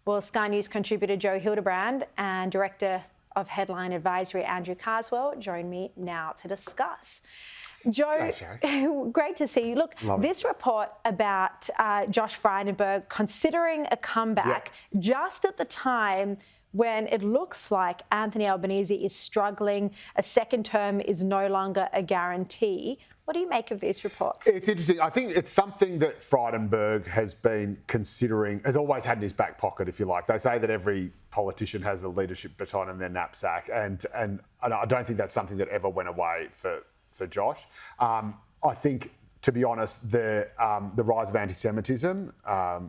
Well, Sky News contributor Joe Hildebrand and Director of Headline Advisory Andrew Carswell join me now to discuss. Joe, great to see you. Look, this report about Josh Frydenberg considering a comeback just at the time when it looks like Anthony Albanese is struggling, a second term is no longer a guarantee. What do you make of these reports? It's interesting. I think it's something that Frydenberg has been considering, has always had in his back pocket, if you like. They say that every politician has a leadership baton in their knapsack, and I don't think that's something that ever went away for Josh. I think, to be honest, the rise of anti-Semitism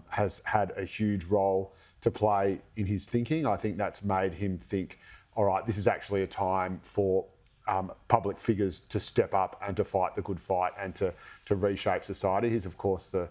has had a huge role to play in his thinking. I think that's made him think, all right, this is actually a time for public figures to step up and to fight the good fight and to reshape society. He's, of course, the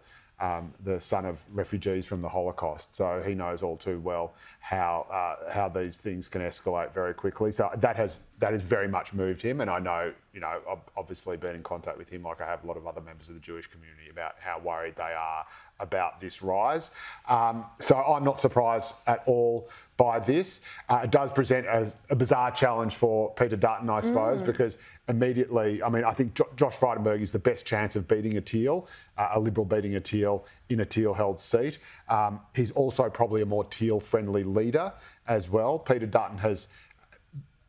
son of refugees from the Holocaust, so he knows all too well how these things can escalate very quickly. So that has very much moved him, and I know, I've obviously been in contact with him, like I have a lot of other members of the Jewish community, about how worried they are about this rise. So I'm not surprised at all by this. It does present a bizarre challenge for Peter Dutton, I suppose, because immediately, I think Josh Frydenberg is the best chance of beating a Teal, a Liberal beating a Teal in a Teal-held seat. He's also probably a more Teal-friendly leader as well. Peter Dutton has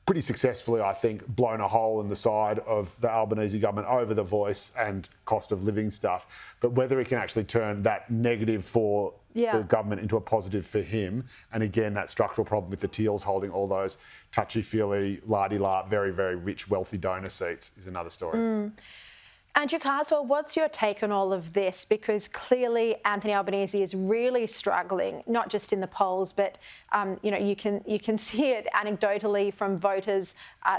pretty successfully, I think, blown a hole in the side of the Albanese government over the voice and cost of living stuff. But whether he can actually turn that negative for the government into a positive for him, and again, that structural problem with the Teals holding all those touchy-feely, la-di-la, very, very rich, wealthy donor seats is another story. Andrew Carswell, what's your take on all of this? Because clearly Anthony Albanese is really struggling, not just in the polls, but you can see it anecdotally from voters.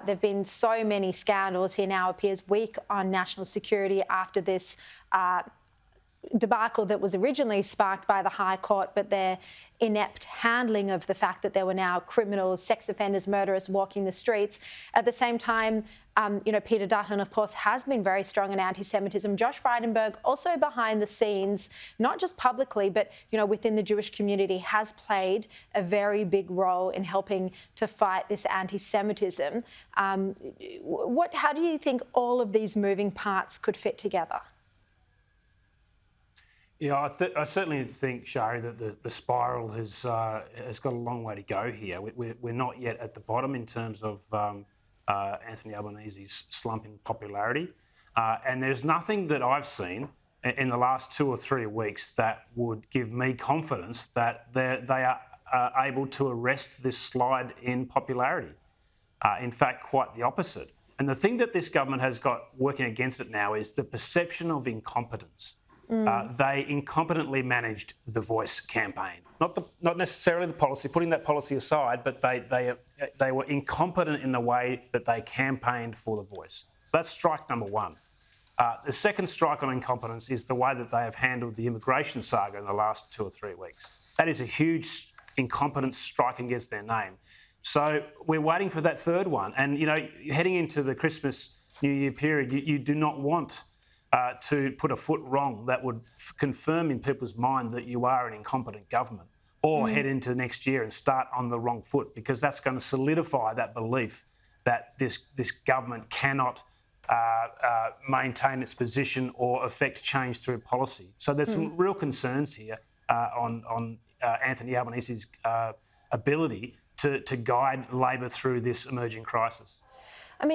There've been so many scandals. He now appears weak on national security after this debacle that was originally sparked by the High Court, but their inept handling of the fact that there were now criminals, sex offenders, murderers walking the streets. At the same time, Peter Dutton, of course, has been very strong in anti-Semitism. Josh Frydenberg, also behind the scenes, not just publicly, but within the Jewish community, has played a very big role in helping to fight this anti-Semitism. How do you think all of these moving parts could fit together? Yeah, I certainly think, Sharri, that the spiral has got a long way to go here. We're not yet at the bottom in terms of Anthony Albanese's slump in popularity. And there's nothing that I've seen in the last 2 or 3 weeks that would give me confidence that they are able to arrest this slide in popularity. In fact, quite the opposite. And the thing that this government has got working against it now is the perception of incompetence. They incompetently managed the Voice campaign. Not necessarily the policy, putting that policy aside, but they were incompetent in the way that they campaigned for the Voice. That's strike number one. The second strike on incompetence is the way that they have handled the immigration saga in the last 2 or 3 weeks. That is a huge incompetence strike against their name. So we're waiting for that third one. And, heading into the Christmas, New Year period, you do not want to put a foot wrong that would confirm in people's mind that you are an incompetent government, or head into next year and start on the wrong foot, because that's going to solidify that belief that this government cannot maintain its position or affect change through policy. So there's some real concerns here on Anthony Albanese's ability to guide Labor through this emerging crisis.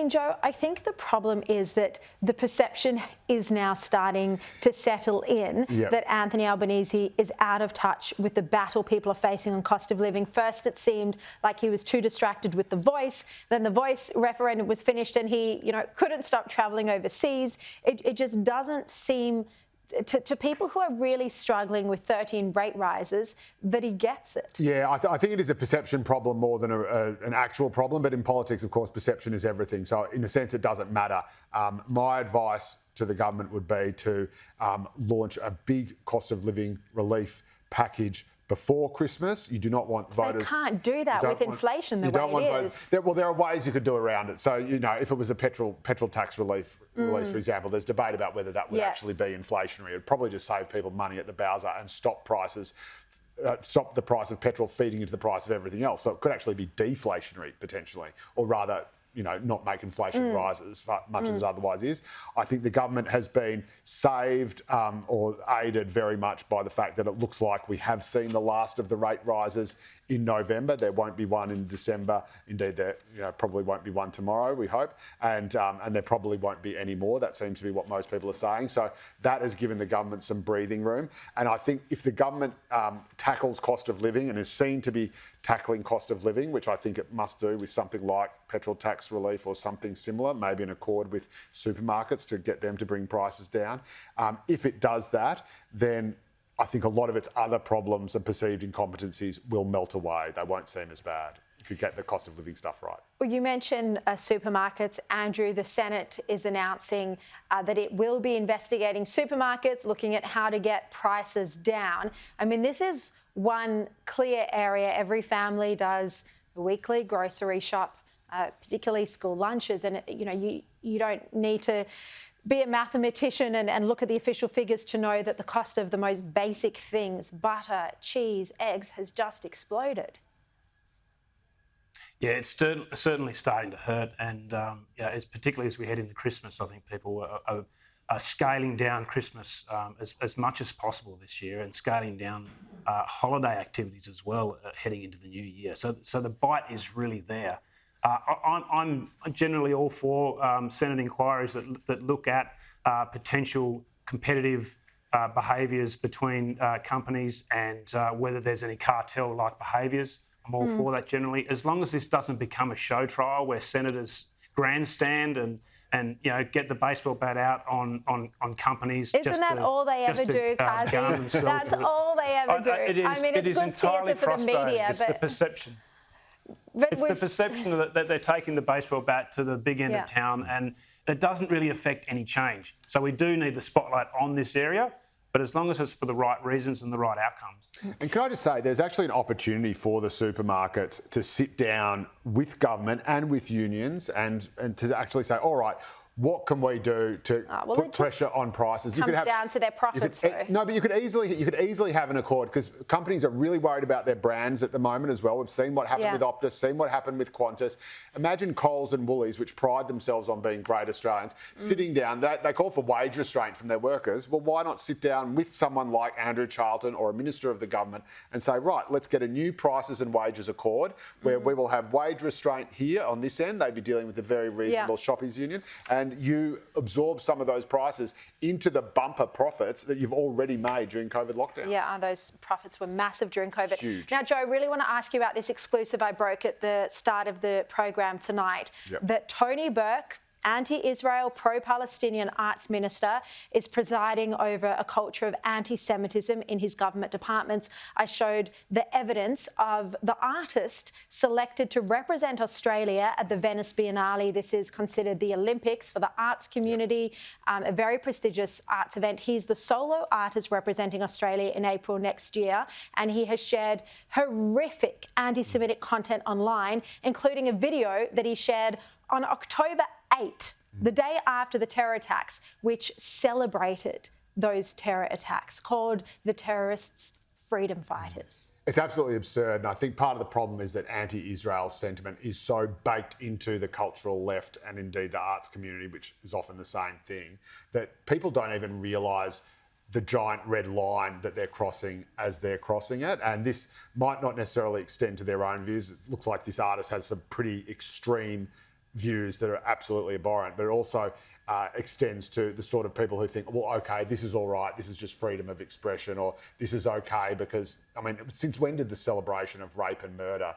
Joe, I think the problem is that the perception is now starting to settle in that Anthony Albanese is out of touch with the battle people are facing on cost of living. First, it seemed like he was too distracted with the Voice. Then the Voice referendum was finished and he, couldn't stop travelling overseas. It just doesn't seem to people who are really struggling with 13 rate rises that he gets it. Yeah, I think it is a perception problem more than an actual problem. But in politics, of course, perception is everything. So in a sense, it doesn't matter. My advice to the government would be to launch a big cost of living relief package before Christmas. You do not want voters... They can't do that with inflation the way it is. Well, there are ways you could do around it. So, if it was a petrol tax relief, for example, there's debate about whether that would actually be inflationary. It'd probably just save people money at the bowser and stop prices stop the price of petrol feeding into the price of everything else. So it could actually be deflationary potentially, or rather, not make inflation rise as much as it otherwise is. I think the government has been saved or aided very much by the fact that it looks like we have seen the last of the rate rises in November. There won't be one in December. Indeed, there probably won't be one tomorrow, we hope. And there probably won't be any more. That seems to be what most people are saying. So that has given the government some breathing room. And I think if the government tackles cost of living and is seen to be tackling cost of living, which I think it must do with something like petrol tax relief or something similar, maybe an accord with supermarkets to get them to bring prices down. If it does that, then I think a lot of its other problems and perceived incompetencies will melt away. They won't seem as bad if you get the cost of living stuff right. Well, you mentioned supermarkets. Andrew, the Senate is announcing that it will be investigating supermarkets, looking at how to get prices down. I mean, this is one clear area. Every family does a weekly grocery shop, particularly school lunches. And, you don't need to be a mathematician and look at the official figures to know that the cost of the most basic things, butter, cheese, eggs, has just exploded. Yeah, it's certainly starting to hurt, and it's particularly as we head into Christmas. I think people are scaling down Christmas as much as possible this year, and scaling down holiday activities as well heading into the new year. So the bite is really there. I'm generally all for Senate inquiries that look at potential competitive behaviours between companies and whether there's any cartel-like behaviours. I'm all for that generally, as long as this doesn't become a show trial where senators grandstand and get the baseball bat out on companies. Isn't that all they ever do, Kazi? That's all they ever do. It is entirely frustrating. It's the perception. It's the perception that they're taking the baseball bat to the big end of town, and it doesn't really affect any change. So we do need the spotlight on this area, but as long as it's for the right reasons and the right outcomes. And can I just say, there's actually an opportunity for the supermarkets to sit down with government and with unions and to actually say, all right, what can we do to put pressure on prices? Comes down to their profits, though. No, but you could easily have an accord, because companies are really worried about their brands at the moment as well. We've seen what happened with Optus, seen what happened with Qantas. Imagine Coles and Woolies, which pride themselves on being great Australians, sitting down. They call for wage restraint from their workers. Well, why not sit down with someone like Andrew Charlton or a minister of the government and say, right, let's get a new prices and wages accord where we will have wage restraint here on this end. They'd be dealing with the very reasonable Shoppers Union, and you absorb some of those prices into the bumper profits that you've already made during COVID lockdown. Yeah, those profits were massive during COVID. Huge. Now, Joe, I really want to ask you about this exclusive I broke at the start of the program tonight, that Tony Burke, anti-Israel, pro-Palestinian arts minister, is presiding over a culture of anti-Semitism in his government departments. I showed the evidence of the artist selected to represent Australia at the Venice Biennale. This is considered the Olympics for the arts community, a very prestigious arts event. He's the solo artist representing Australia in April next year, and he has shared horrific anti-Semitic content online, including a video that he shared on October 8, the day after the terror attacks, which celebrated those terror attacks, called the terrorists freedom fighters. It's absolutely absurd, and I think part of the problem is that anti-Israel sentiment is so baked into the cultural left and indeed the arts community, which is often the same thing, that people don't even realise the giant red line that they're crossing as they're crossing it. And this might not necessarily extend to their own views. It looks like this artist has some pretty extreme views that are absolutely abhorrent, but it also extends to the sort of people who think, well, okay, this is all right, this is just freedom of expression, or this is okay because, I mean, since when did the celebration of rape and murder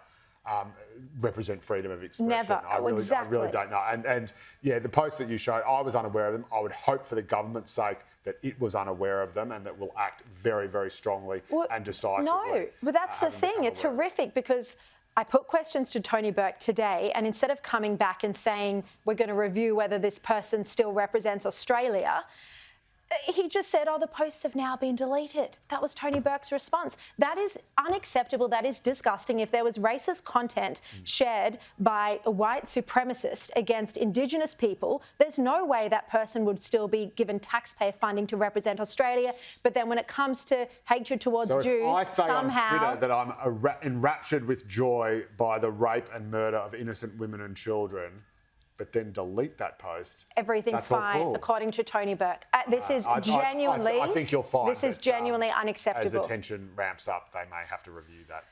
represent freedom of expression? Never. I really don't know. And yeah, the posts that you showed, I was unaware of them. I would hope for the government's sake that it was unaware of them and that will act very, very strongly and decisively. No, but that's the thing. It's horrific because I put questions to Tony Burke today, and instead of coming back and saying we're going to review whether this person still represents Australia, He just said, oh, the posts have now been deleted. That was Tony Burke's response. That is unacceptable. That is disgusting. If there was racist content shared by a white supremacist against Indigenous people, there's no way that person would still be given taxpayer funding to represent Australia. But then when it comes to hatred towards So Jews, if I say somehow... on Twitter that I'm enraptured with joy by the rape and murder of innocent women and children, but then delete that post. Everything's that's all fine, cool. according to Tony Burke. This is genuinely... I think you'll find this is that, genuinely as unacceptable. attention ramps up, they may have to review that.